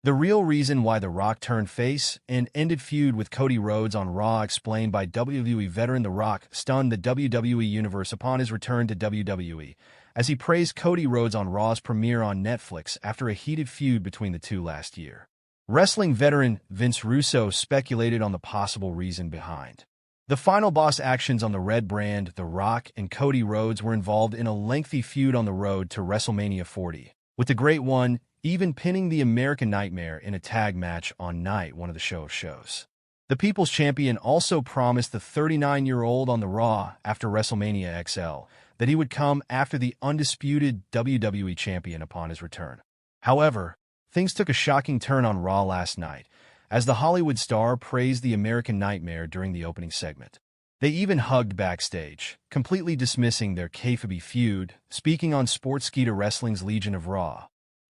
The real reason why The Rock turned face and ended feud with Cody Rhodes on Raw, explained by WWE veteran The Rock, stunned the WWE Universe upon his return to WWE, as he praised Cody Rhodes on Raw's premiere on Netflix after a heated feud between the two last year. Wrestling veteran Vince Russo speculated on the possible reason behind the final boss actions on the Red brand. The Rock and Cody Rhodes were involved in a lengthy feud on the road to WrestleMania 40, with the Great One even pinning the American Nightmare in a tag match on night one of the show's shows. The People's Champion also promised the 39-year-old on the Raw after WrestleMania XL that he would come after the Undisputed WWE Champion upon his return. However, things took a shocking turn on Raw last night, as the Hollywood star praised the American Nightmare during the opening segment. They even hugged backstage, completely dismissing their kayfabe feud, speaking on Sportskeeda Wrestling's Legion of Raw.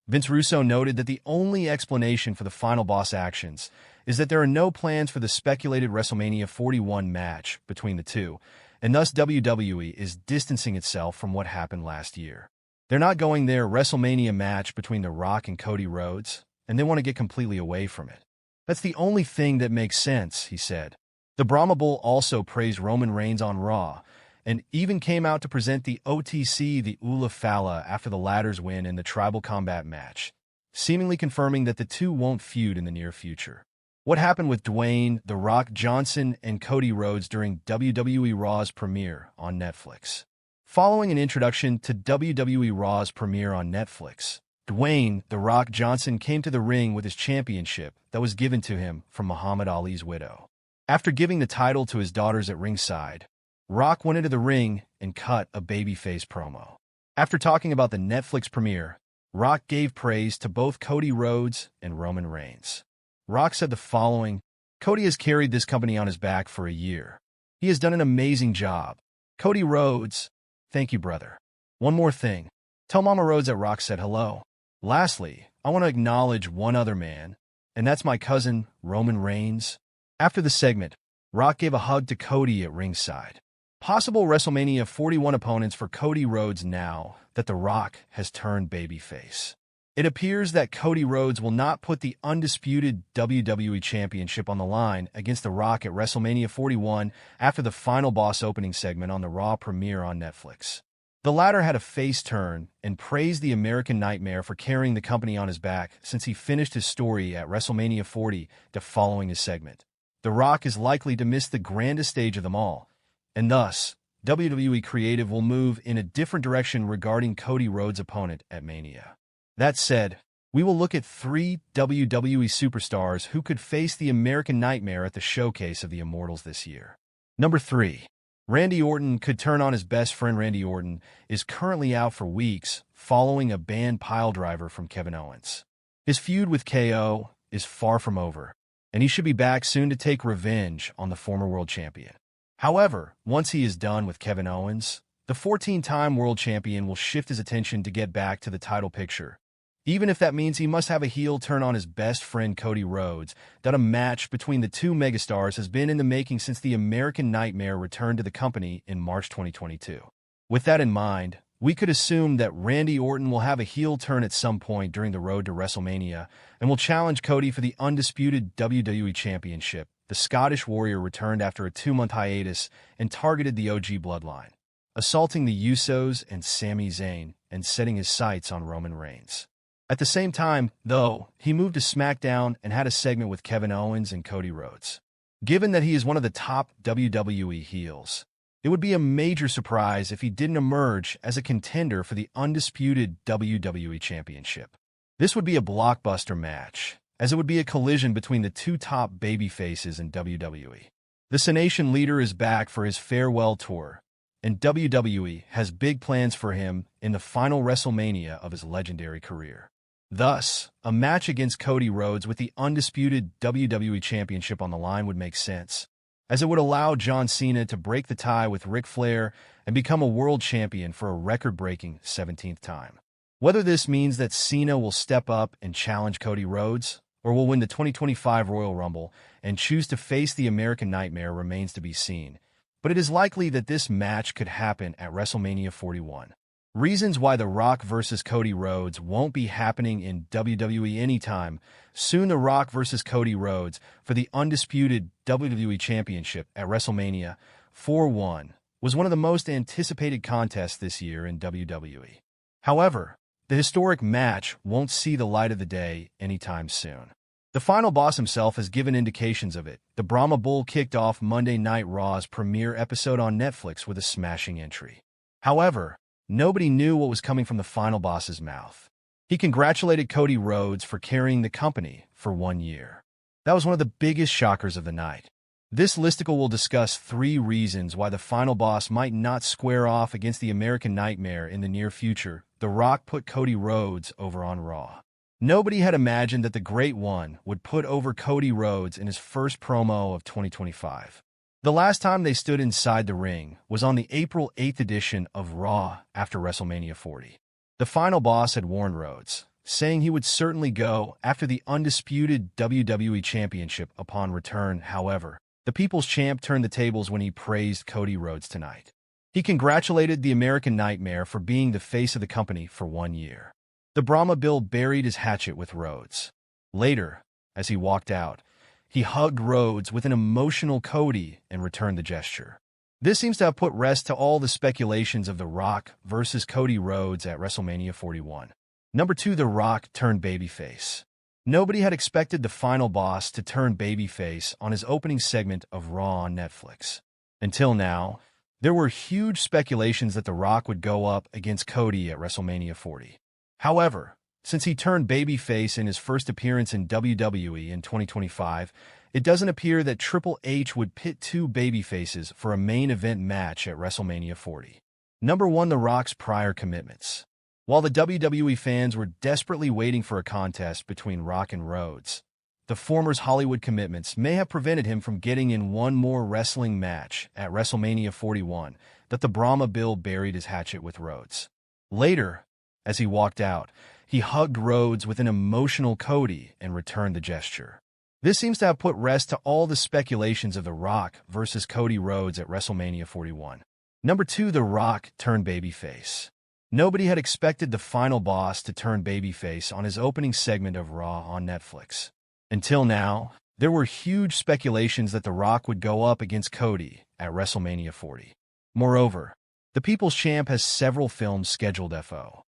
Vince Russo noted that the only explanation for the final boss actions is that there are no plans for the speculated WrestleMania 41 match between the two, and thus WWE is distancing itself from what happened last year. They're not going their WrestleMania match between The Rock and Cody Rhodes, and they want to get completely away from it. That's the only thing that makes sense, he said. The Brahma Bull also praised Roman Reigns on Raw, and even came out to present the OTC the Ula Fala after the latter's win in the Tribal Combat match, seemingly confirming that the two won't feud in the near future. What happened with Dwayne "The Rock" Johnson and Cody Rhodes during WWE Raw's premiere on Netflix? Following an introduction to WWE Raw's premiere on Netflix, Dwayne "The Rock" Johnson came to the ring with his championship that was given to him from Muhammad Ali's widow. After giving the title to his daughters at ringside, Rock went into the ring and cut a babyface promo. After talking about the Netflix premiere, Rock gave praise to both Cody Rhodes and Roman Reigns. Rock said the following: "Cody has carried this company on his back for a year. He has done an amazing job. Cody Rhodes, thank you, brother. One more thing. Tell Mama Rhodes that Rock said hello. Lastly, I want to acknowledge one other man, and that's my cousin, Roman Reigns." After the segment, Rock gave a hug to Cody at ringside. Possible WrestleMania 41 opponents for Cody Rhodes now that The Rock has turned babyface. It appears that Cody Rhodes will not put the Undisputed WWE Championship on the line against The Rock at WrestleMania 41 after the final boss opening segment on the Raw premiere on Netflix. The latter had a face turn and praised the American Nightmare for carrying the company on his back since he finished his story at WrestleMania 40 following his segment. The Rock is likely to miss the grandest stage of them all, and thus, WWE Creative will move in a different direction regarding Cody Rhodes' opponent at Mania. That said, we will look at 3 WWE superstars who could face the American Nightmare at the Showcase of the Immortals this year. Number 3. Randy Orton could turn on his best friend. Randy Orton is currently out for weeks following a banned piledriver from Kevin Owens. His feud with KO is far from over, and he should be back soon to take revenge on the former world champion. However, once he is done with Kevin Owens, the 14-time world champion will shift his attention to get back to the title picture, even if that means he must have a heel turn on his best friend Cody Rhodes. That a match between the two megastars has been in the making since the American Nightmare returned to the company in March 2022. With that in mind, we could assume that Randy Orton will have a heel turn at some point during the road to WrestleMania and will challenge Cody for the Undisputed WWE Championship. The Scottish Warrior returned after a 2-month hiatus and targeted the OG bloodline, assaulting the Usos and Sami Zayn and setting his sights on Roman Reigns. At the same time, though, he moved to SmackDown and had a segment with Kevin Owens and Cody Rhodes. Given that he is one of the top WWE heels, it would be a major surprise if he didn't emerge as a contender for the Undisputed WWE Championship. This would be a blockbuster match, as it would be a collision between the two top babyfaces in WWE. The Nation leader is back for his farewell tour, and WWE has big plans for him in the final WrestleMania of his legendary career. Thus, a match against Cody Rhodes with the Undisputed WWE Championship on the line would make sense, as it would allow John Cena to break the tie with Ric Flair and become a world champion for a record-breaking 17th time. Whether this means that Cena will step up and challenge Cody Rhodes, or will win the 2025 Royal Rumble and choose to face the American Nightmare remains to be seen, but it is likely that this match could happen at WrestleMania 41. Reasons why The Rock vs. Cody Rhodes won't be happening in WWE anytime soon. The Rock vs. Cody Rhodes for the Undisputed WWE Championship at WrestleMania 41 was one of the most anticipated contests this year in WWE. However, the historic match won't see the light of the day anytime soon. The final boss himself has given indications of it. The Brahma Bull kicked off Monday Night Raw's premiere episode on Netflix with a smashing entry. However, nobody knew what was coming from the final boss's mouth. He congratulated Cody Rhodes for carrying the company for 1 year. That was one of the biggest shockers of the night. This listicle will discuss 3 reasons why the final boss might not square off against the American Nightmare in the near future. The Rock put Cody Rhodes over on Raw. Nobody had imagined that the Great One would put over Cody Rhodes in his first promo of 2025. The last time they stood inside the ring was on the April 8th edition of Raw after WrestleMania 40. The final boss had warned Rhodes, saying he would certainly go after the Undisputed WWE Championship upon return. However, the People's Champ turned the tables when he praised Cody Rhodes tonight. He congratulated the American Nightmare for being the face of the company for 1 year. The Brahma Bull buried his hatchet with Rhodes. Later, as he walked out, he hugged Rhodes with an emotional Cody and returned the gesture. This seems to have put rest to all the speculations of The Rock versus Cody Rhodes at WrestleMania 41. Number 2. The Rock turned babyface. Nobody had expected the final boss to turn babyface on his opening segment of Raw on Netflix. Until now, there were huge speculations that The Rock would go up against Cody at WrestleMania 40. However, since he turned babyface in his first appearance in WWE in 2025, it doesn't appear that Triple H would pit 2 babyfaces for a main event match at WrestleMania 40. Number 1. The Rock's prior commitments. While the WWE fans were desperately waiting for a contest between Rock and Rhodes, the former's Hollywood commitments may have prevented him from getting in one more wrestling match at WrestleMania 41 that the Brahma Bull buried his hatchet with Rhodes. Later, as he walked out, he hugged Rhodes with an emotional Cody and returned the gesture. This seems to have put rest to all the speculations of The Rock versus Cody Rhodes at WrestleMania 41. Number 2. The Rock turned babyface. Nobody had expected the final boss to turn babyface on his opening segment of Raw on Netflix. Until now, there were huge speculations that The Rock would go up against Cody at WrestleMania 40. Moreover, the People's Champ has several films scheduled for